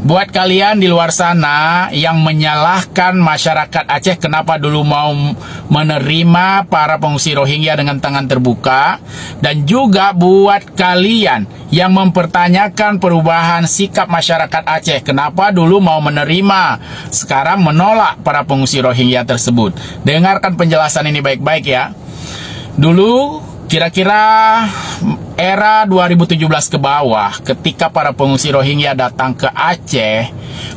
Buat kalian di luar sana yang menyalahkan masyarakat Aceh kenapa dulu mau menerima para pengungsi Rohingya dengan tangan terbuka, dan juga buat kalian yang mempertanyakan perubahan sikap masyarakat Aceh kenapa dulu mau menerima, sekarang menolak para pengungsi Rohingya tersebut. Dengarkan penjelasan ini baik-baik ya. Dulu kira-kira era 2017 ke bawah, ketika para pengungsi Rohingya datang ke Aceh,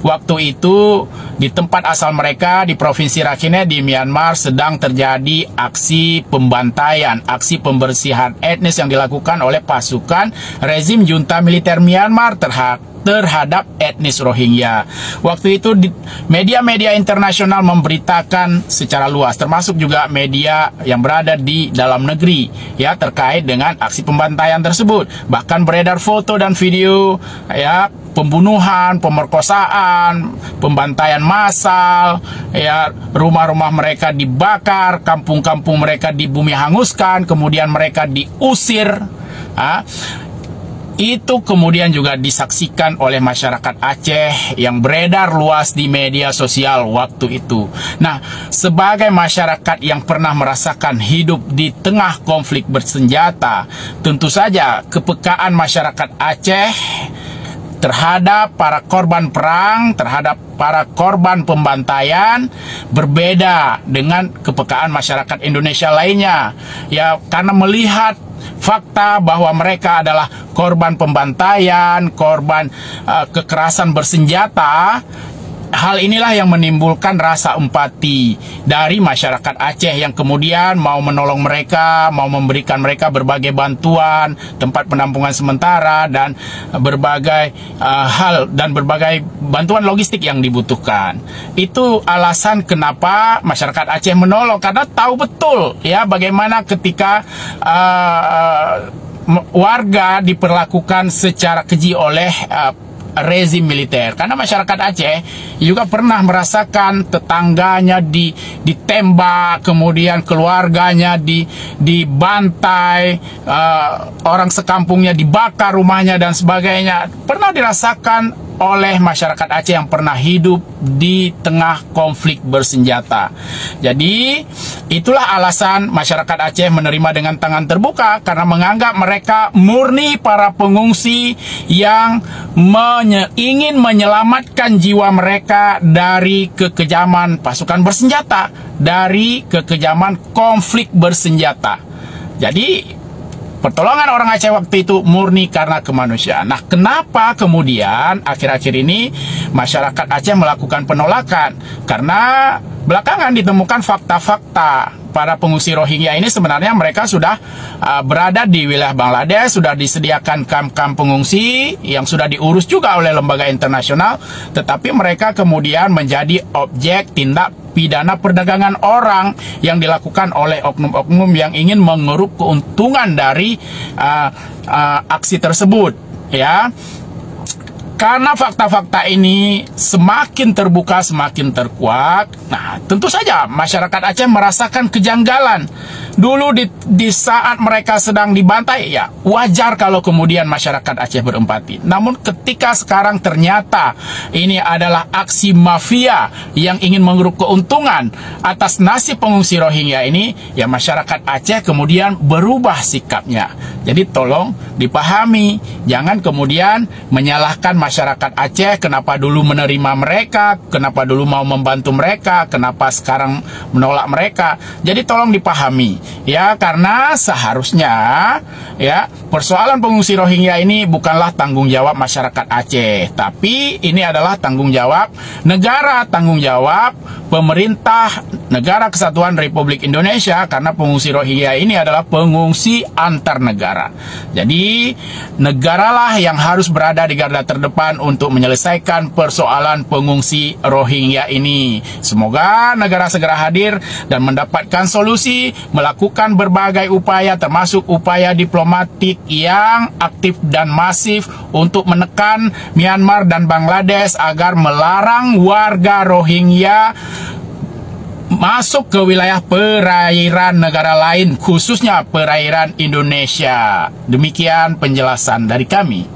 waktu itu di tempat asal mereka di Provinsi Rakhine di Myanmar sedang terjadi aksi pembantaian, aksi pembersihan etnis yang dilakukan oleh pasukan rezim junta militer Myanmar terhadap etnis Rohingya. Waktu itu media-media internasional memberitakan secara luas, termasuk juga media yang berada di dalam negeri ya, terkait dengan aksi pembantaian tersebut. Bahkan beredar foto dan video ya, pembunuhan, pemerkosaan, pembantaian massal ya, rumah-rumah mereka dibakar, kampung-kampung mereka dibumi hanguskan, kemudian mereka diusir. Itu kemudian juga disaksikan oleh masyarakat Aceh yang beredar luas di media sosial waktu itu. Nah, sebagai masyarakat yang pernah merasakan hidup di tengah konflik bersenjata, tentu saja kepekaan masyarakat Aceh terhadap para korban perang, terhadap para korban pembantaian berbeda dengan kepekaan masyarakat Indonesia lainnya. Ya, karena melihat fakta bahwa mereka adalah korban pembantaian, korban kekerasan bersenjata. Hal inilah yang menimbulkan rasa empati dari masyarakat Aceh yang kemudian mau menolong mereka, mau memberikan mereka berbagai bantuan, tempat penampungan sementara, dan berbagai hal dan berbagai bantuan logistik yang dibutuhkan. Itu alasan kenapa masyarakat Aceh menolong, karena tahu betul ya bagaimana ketika warga diperlakukan secara keji oleh rezim militer. Karena masyarakat Aceh juga pernah merasakan tetangganya ditembak, kemudian keluarganya dibantai, orang sekampungnya dibakar rumahnya dan sebagainya. Pernah dirasakan oleh masyarakat Aceh yang pernah hidup di tengah konflik bersenjata. Jadi itulah alasan masyarakat Aceh menerima dengan tangan terbuka, karena menganggap mereka murni para pengungsi yang ingin menyelamatkan jiwa mereka dari kekejaman pasukan bersenjata, dari kekejaman konflik bersenjata. Jadi pertolongan orang Aceh waktu itu murni karena kemanusiaan. Nah, kenapa kemudian akhir-akhir ini masyarakat Aceh melakukan penolakan? Karena belakangan ditemukan fakta-fakta para pengungsi Rohingya ini sebenarnya mereka sudah berada di wilayah Bangladesh, sudah disediakan kamp-kamp pengungsi yang sudah diurus juga oleh lembaga internasional, tetapi mereka kemudian menjadi objek tindak pidana perdagangan orang yang dilakukan oleh oknum-oknum yang ingin mengeruk keuntungan dari aksi tersebut ya. Karena fakta-fakta ini semakin terbuka, semakin terkuak. Nah, tentu saja masyarakat Aceh merasakan kejanggalan. Dulu di saat mereka sedang dibantai, ya wajar kalau kemudian masyarakat Aceh berempati. Namun ketika sekarang ternyata ini adalah aksi mafia yang ingin mengeruk keuntungan atas nasib pengungsi Rohingya ini, ya masyarakat Aceh kemudian berubah sikapnya. Jadi tolong dipahami, jangan kemudian menyalahkan masyarakat Aceh kenapa dulu menerima mereka, kenapa dulu mau membantu mereka, kenapa sekarang menolak mereka. Jadi tolong dipahami ya, karena seharusnya ya persoalan pengungsi Rohingya ini bukanlah tanggung jawab masyarakat Aceh, tapi ini adalah tanggung jawab negara, tanggung jawab pemerintah Negara Kesatuan Republik Indonesia, karena pengungsi Rohingya ini adalah pengungsi antar negara. Jadi negaralah yang harus berada di garda terdepan untuk menyelesaikan persoalan pengungsi Rohingya ini. Semoga negara segera hadir dan mendapatkan solusi, melakukan berbagai upaya termasuk upaya diplomatik yang aktif dan masif untuk menekan Myanmar dan Bangladesh agar melarang warga Rohingya masuk ke wilayah perairan negara lain, khususnya perairan Indonesia. Demikian penjelasan dari kami.